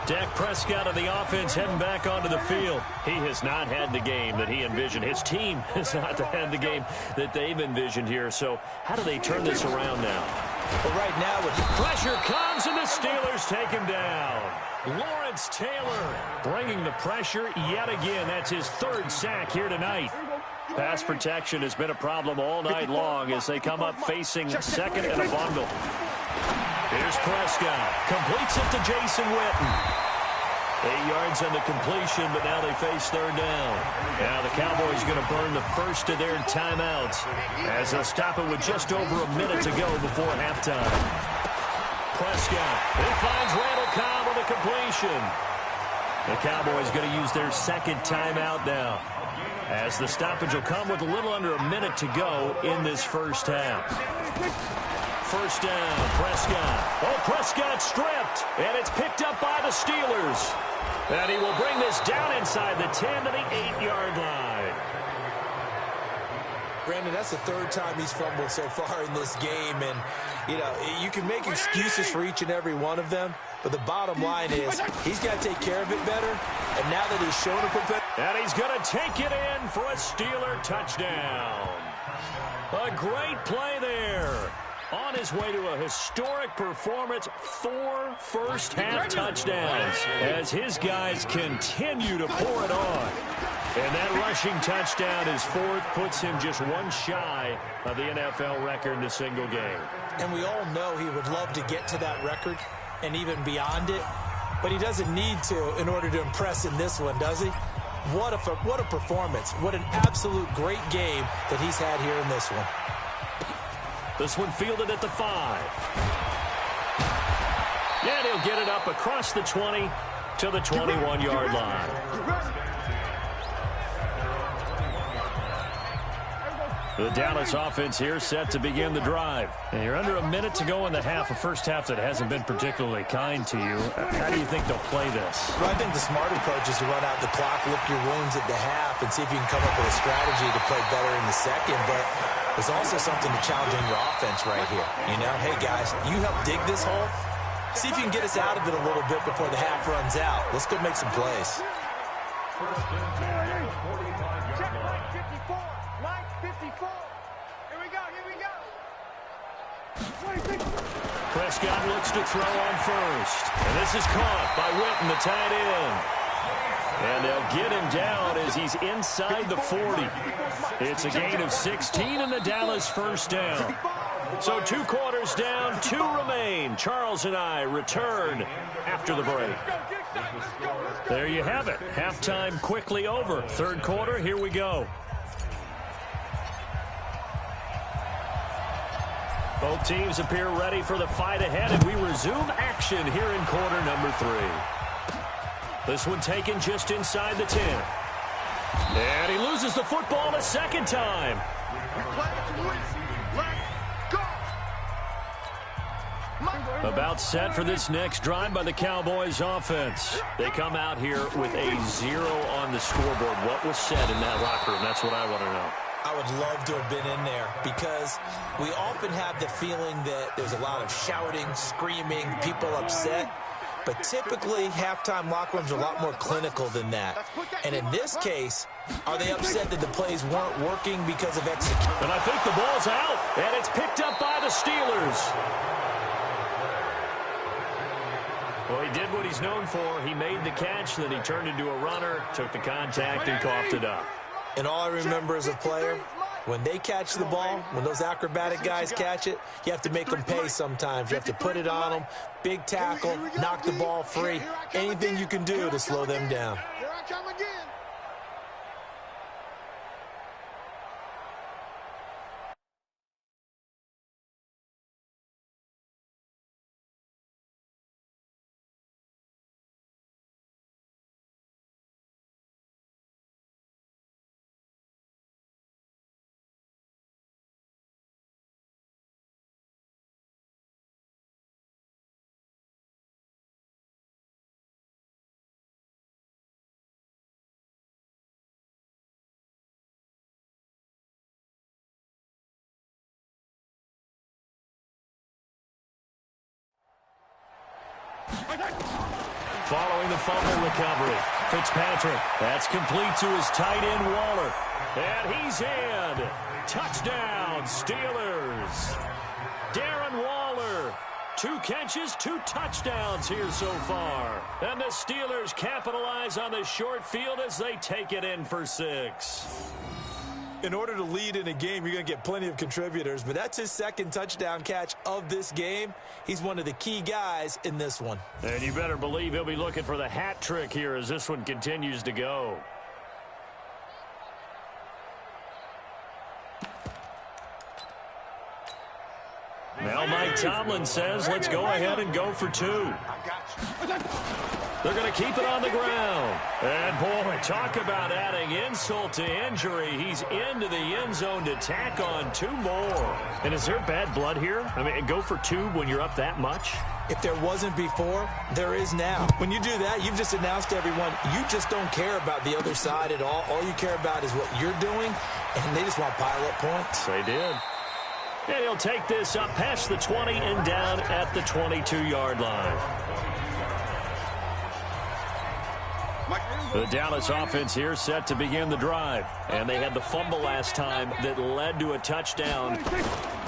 Dak Prescott of the offense heading back onto the field. He has not had the game that he envisioned. His team has not had the game that they've envisioned here. So how do they turn this around now? But right now, with pressure comes, and the Steelers take him down. Lawrence Taylor bringing the pressure yet again. That's his 3rd sack here tonight. Pass protection has been a problem all night long as they come up facing 2nd and a bundle. Here's Prescott. Completes it to Jason Witten. 8 yards on the completion, but now they face 3rd down. Now the Cowboys are going to burn the first of their timeouts as they'll stop it with just over a minute to go before halftime. Prescott, he finds Randall Cobb with a completion. The Cowboys going to use their 2nd timeout now as the stoppage will come with a little under a minute to go in this first half. First down, Prescott. Oh, Prescott stripped, and it's picked up by the Steelers. And he will bring this down inside the 10 to the 8-yard line. Brandon, that's the 3rd time he's fumbled so far in this game. And, you know, you can make excuses for each and every one of them, but the bottom line is he's got to take care of it better. And now that he's shown up a bit. And he's going to take it in for a Steeler touchdown. A great play there. On his way to a historic performance, 4 first-half touchdowns as his guys continue to pour it on. And that rushing touchdown, his 4th, puts him just 1 shy of the NFL record in a single game. And we all know he would love to get to that record and even beyond it, but he doesn't need to in order to impress in this one, does he? What a performance. What an absolute great game that he's had here in this one. This one fielded at the 5. And he'll get it up across the 20 to the 21-yard line. The Dallas offense here set to begin the drive. And you're under a minute to go in the half, a first half that hasn't been particularly kind to you. How do you think they'll play this? Well, I think the smart approach is to run out the clock, lick your wounds at the half, and see if you can come up with a strategy to play better in the second. But there's also something to challenging your offense right here. You know, hey, guys, you help dig this hole. See if you can get us out of it a little bit before the half runs out. Let's go make some plays. Prescott looks to throw on first. And this is caught by Witten, the tight end. And they'll get him down as he's inside the 40. It's a gain of 16 and the Dallas first down. So 2 quarters down, 2 remain. Charles and I return after the break. There you have it. Halftime quickly over. 3rd quarter, here we go. Both teams appear ready for the fight ahead, and we resume action here in quarter number 3. This one taken just inside the 10. And he loses the football a second time. About set for this next drive by the Cowboys offense. They come out here with a 0 on the scoreboard. What was said in that locker room? That's what I want to know. I would love to have been in there because we often have the feeling that there's a lot of shouting, screaming, people upset. But typically, halftime locker rooms are a lot more clinical than that. And in this case, are they upset that the plays weren't working because of execution? And I think the ball's out, and it's picked up by the Steelers. Well, he did what he's known for. He made the catch, then he turned into a runner, took the contact, and coughed it up. And all I remember as a player, when they catch the ball, when those acrobatic guys catch it, you have to make them pay sometimes. You have to put it on them, big tackle, knock the ball free. Anything you can do to slow them down. Here I come again. Following the fumble recovery, Fitzpatrick. That's complete to his tight end, Waller. And he's in. Touchdown, Steelers. Darren Waller. 2 catches, 2 touchdowns here so far. And the Steelers capitalize on the short field as they take it in for 6. In order to lead in a game, you're going to get plenty of contributors, but that's his 2nd touchdown catch of this game. He's one of the key guys in this one. And you better believe he'll be looking for the hat trick here as this one continues to go. Now Mike Tomlin says, let's go ahead and go for 2. They're going to keep it on the ground. And, boy, talk about adding insult to injury. He's into the end zone to tack on 2 more. And is there bad blood here? I mean, go for 2 when you're up that much? If there wasn't before, there is now. When you do that, you've just announced to everyone, you just don't care about the other side at all. All you care about is what you're doing, and they just want to pile up points. They did. And he'll take this up past the 20 and down at the 22-yard line. The Dallas offense here set to begin the drive. And they had the fumble last time that led to a touchdown.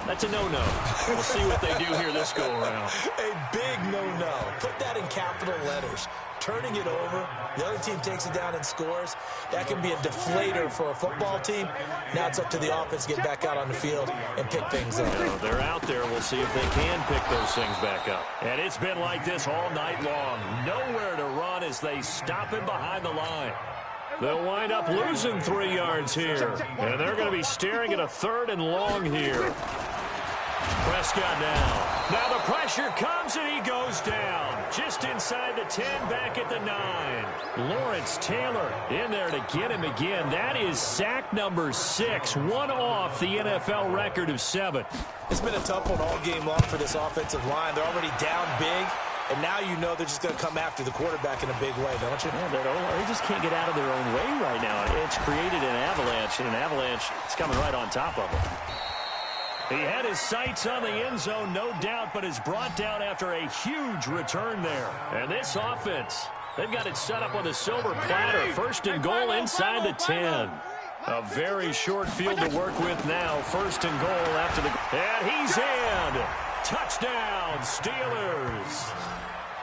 That's a no-no. We'll see what they do here this go-around. A big no-no. Put that in capital letters. Turning it over, the other team takes it down and scores. That can be a deflator for a football team. Now it's up to the offense to get back out on the field and pick things up. No, they're out there. We'll see if they can pick those things back up. And it's been like this all night long. Nowhere to run as they stop him behind the line. They'll wind up losing 3 yards here. And they're going to be staring at a 3rd and long here. Prescott now. Now the pressure comes and he goes down. Just inside the 10, back at the 9. Lawrence Taylor in there to get him again. That is sack number 6. 1 off the NFL record of 7. It's been a tough one all game long for this offensive line. They're already down big. And now you know they're just going to come after the quarterback in a big way, don't you? Yeah, they just can't get out of their own way right now. It's created an avalanche, and an avalanche is coming right on top of them. He had his sights on the end zone, no doubt, but is brought down after a huge return there. And this offense, they've got it set up on the silver platter. 1st and goal inside the 10. A very short field to work with now. 1st and goal after the... And he's in. Touchdown, Steelers.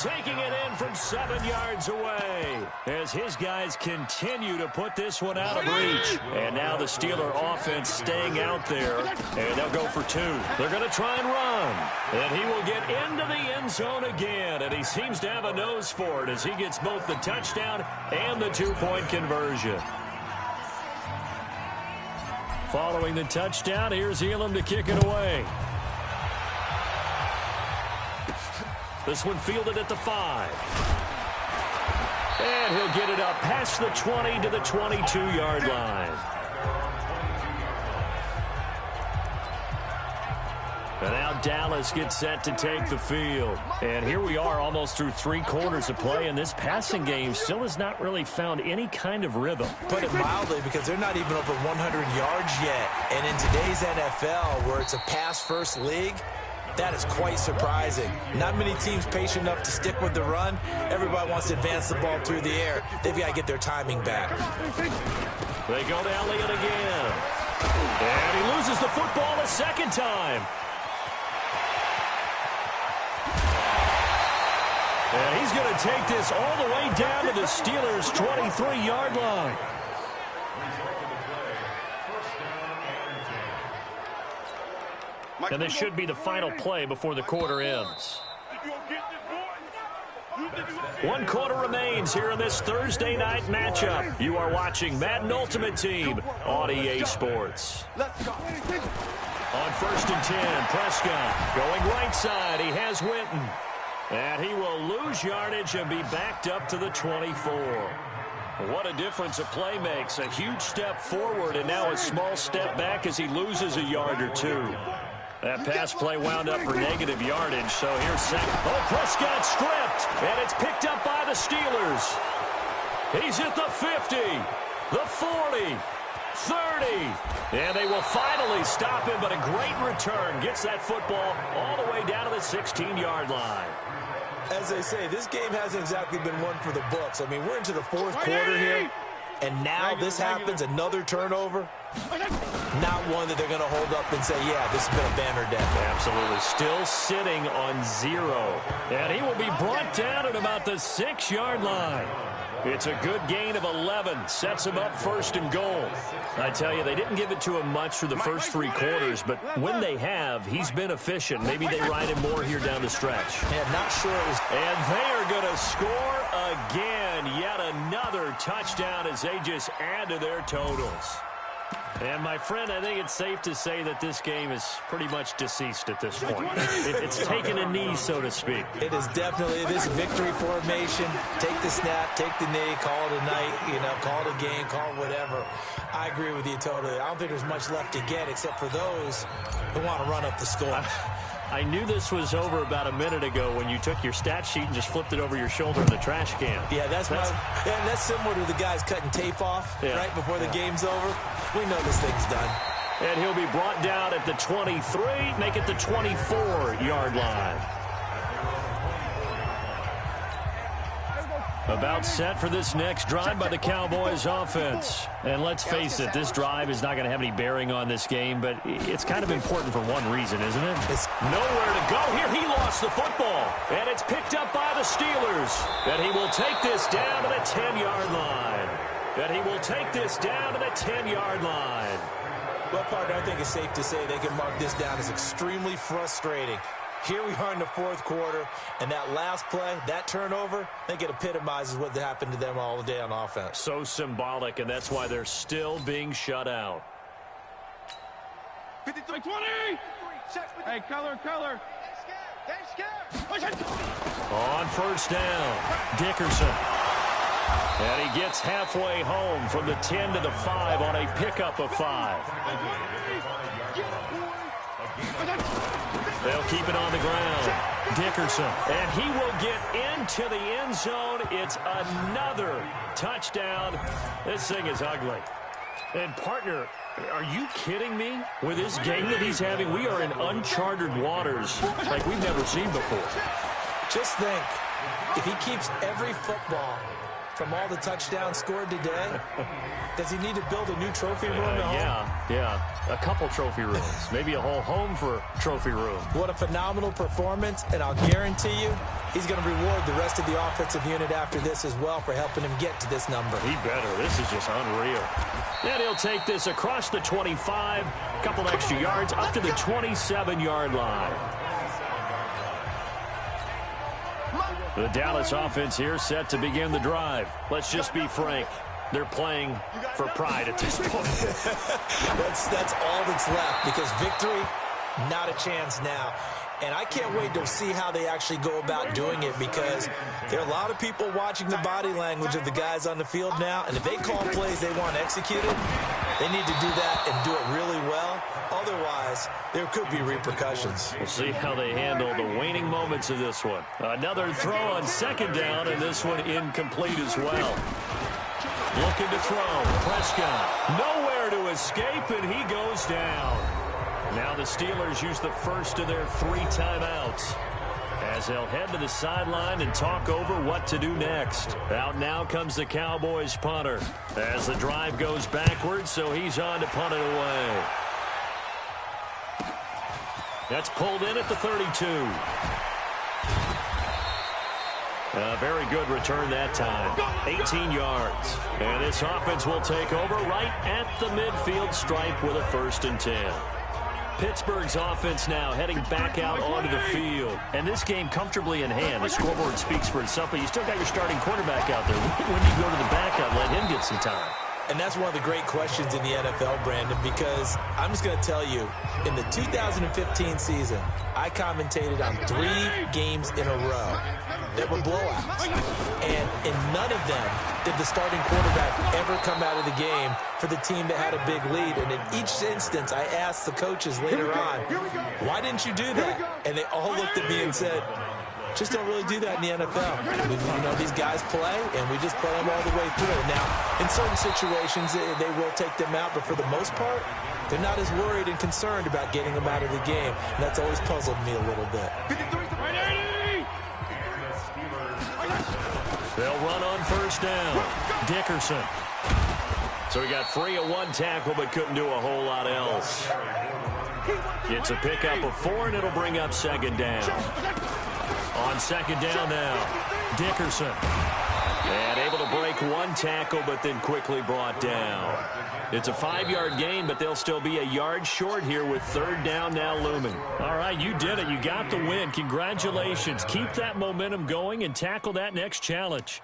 taking it in from 7 yards away as his guys continue to put this one out of reach. And now the Steeler offense staying out there, and they'll go for 2. They're going to try and run, and he will get into the end zone again, and he seems to have a nose for it as he gets both the touchdown and the 2-point conversion. Following the touchdown, here's Elam to kick it away. This one fielded at the 5. And he'll get it up past the 20 to the 22-yard line. And now Dallas gets set to take the field. And here we are almost through 3 quarters of play, and this passing game still has not really found any kind of rhythm. Put it mildly, because they're not even over 100 yards yet. And in today's NFL, where it's a pass-first league, that is quite surprising. Not many teams patient enough to stick with the run. Everybody wants to advance the ball through the air. They've got to get their timing back. They go to Elliott again. And he loses the football a second time. And he's going to take this all the way down to the Steelers' 23-yard line. And this should be the final play before the quarter ends. 1 quarter remains here in this Thursday night matchup. You are watching Madden Ultimate Team on EA Sports. On 1st and 10, Prescott going right side. He has Winton. And he will lose yardage and be backed up to the 24. What a difference a play makes. A huge step forward and now a small step back as he loses a yard or 2. That pass play wound up for negative yardage, so here's second. Oh, Prescott stripped, and it's picked up by the Steelers. He's at the 50, the 40, 30, and they will finally stop him, but a great return. Gets that football all the way down to the 16-yard line. As they say, this game hasn't exactly been one for the books. I mean, we're into the 4th quarter here, and now this happens, another turnover. Not one that they're going to hold up and say, yeah, this has been a banner day. Absolutely. Still sitting on 0. And he will be brought down at about the 6-yard line. It's a good gain of 11. Sets him up 1st and goal. I tell you, they didn't give it to him much for the first 3 quarters, but when they have, he's been efficient. Maybe they ride him more here down the stretch. Yeah, not sure it was. And they are going to score again. Yet another touchdown as they just add to their totals. And, my friend, I think it's safe to say that this game is pretty much deceased at this point. It's taken a knee, so to speak. It is definitely this victory formation. Take the snap, take the knee, call it a night, call it a game, call it whatever. I agree with you totally. I don't think there's much left to get except for those who want to run up the score. I knew this was over about a minute ago when you took your stat sheet and just flipped it over your shoulder in the trash can. Yeah, that's similar to the guys cutting tape off right before the game's over. We know this thing's done. And he'll be brought down at the 23, make it the 24-yard line. About set for this next drive by the Cowboys offense. And let's face it, this drive is not going to have any bearing on this game, but it's kind of important for one reason, isn't it? It's nowhere to go. Here he lost the football, and it's picked up by the Steelers. And he will take this down to the 10-yard line. And he will take this down to the 10-yard line. Well, partner, I think it's safe to say they can mark this down as extremely frustrating. Here we are in the 4th quarter, and that last play, that turnover, I think it epitomizes what happened to them all day on offense. So symbolic, and that's why they're still being shut out. 53-20! Hey, color. On 1st down, Dickerson. And he gets halfway home from the 10 to the 5 on a pickup of 5. They'll keep it on the ground. Dickerson. And he will get into the end zone. It's another touchdown. This thing is ugly. And, partner, are you kidding me? With this game that he's having, we are in uncharted waters like we've never seen before. Just think, if he keeps every football from all the touchdowns scored today? Does he need to build a new trophy room at home? Yeah. A couple trophy rooms. Maybe a whole home for trophy room. What a phenomenal performance, and I'll guarantee you he's going to reward the rest of the offensive unit after this as well for helping him get to this number. He better. This is just unreal. And he'll take this across the 25, a couple extra yards, up to the 27-yard line. The Dallas offense here set to begin the drive. Let's just be frank. They're playing for pride at this point. that's all that's left, because victory, not a chance now. And I can't wait to see how they actually go about doing it, because there are a lot of people watching the body language of the guys on the field now, and if they call plays they want executed, they need to do that and do it really well. Otherwise, there could be repercussions. We'll see how they handle the waning moments of this one. Another throw on second down, and this one incomplete as well. Looking to throw. Prescott nowhere to escape, and he goes down. Now the Steelers use the first of their 3 timeouts as they'll head to the sideline and talk over what to do next. Out now comes the Cowboys punter as the drive goes backwards, so he's on to punt it away. That's pulled in at the 32. A very good return that time. 18 yards. And this offense will take over right at the midfield stripe with a 1st and 10. Pittsburgh's offense now heading back out onto the field. And this game comfortably in hand. The scoreboard speaks for itself, but you still got your starting quarterback out there. When do you go to the backup, let him get some time? And that's one of the great questions in the NFL, Brandon, because I'm just going to tell you, in the 2015 season, I commentated on 3 games in a row that were blowouts. And in none of them did the starting quarterback ever come out of the game for the team that had a big lead. And in each instance, I asked the coaches later on, why didn't you do that? And they all looked at me and said, just don't really do that in the NFL. You know, these guys play, and we just play them all the way through. Now, in certain situations, they will take them out, but for the most part, they're not as worried and concerned about getting them out of the game, and that's always puzzled me a little bit. They'll run on 1st down. Dickerson. So he got free of 1 tackle, but couldn't do a whole lot else. It's a pickup of 4, and it'll bring up 2nd down. On 2nd down now, Dickerson. And able to break 1 tackle, but then quickly brought down. It's a 5-yard gain, but they'll still be a yard short here with 3rd down now looming. All right, you did it. You got the win. Congratulations. Keep that momentum going and tackle that next challenge.